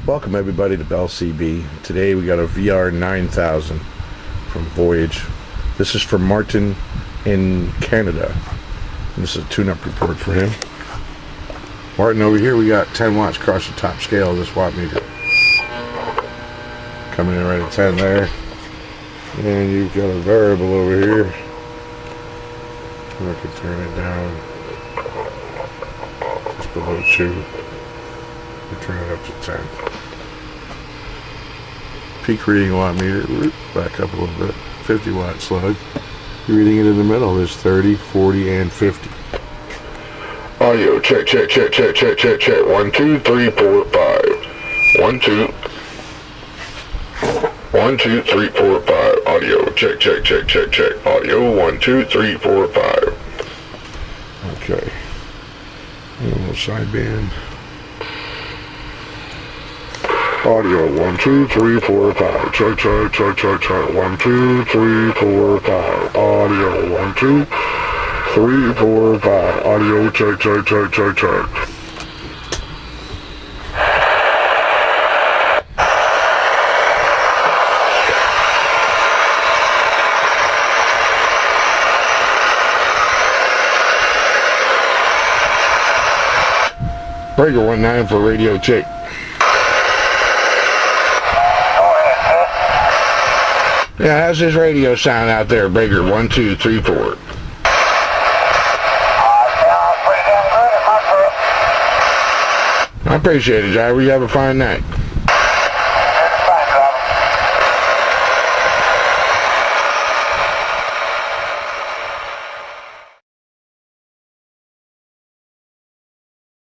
Welcome everybody to Bell CB. Today we got a VR-9000 from Voyage. This is from Martin in Canada. This is a tune-up report for him. Martin, over here we got 10 watts across the top scale of this watt meter. Coming in right at 10 there. And you've got a variable over here. I can turn it down just below 2. Turn it up to 10. Peak reading watt meter, back up a little bit, 50 watt slug. You're reading it in the middle, there's 30, 40, and 50. Audio check, check, check, check, check, check, check. 1, 2, 3, 4, 5. 1, 2. 1, 2, 3, 4, 5. Audio check, check, check, check, check. Audio 1, 2, 3, 4, 5. Okay. A little sideband. Audio 1, 2, 3, 4, 5. Check, check, check, check, check. 1, 2, 3, 4, 5. Audio 1, 2, 3, 4, 5. Audio check, check, check, check, check. Breaker 19 for radio check. Yeah, how's this radio sound out there, Breaker 1, 2, 3, 4? I appreciate it, driver. You have a fine night.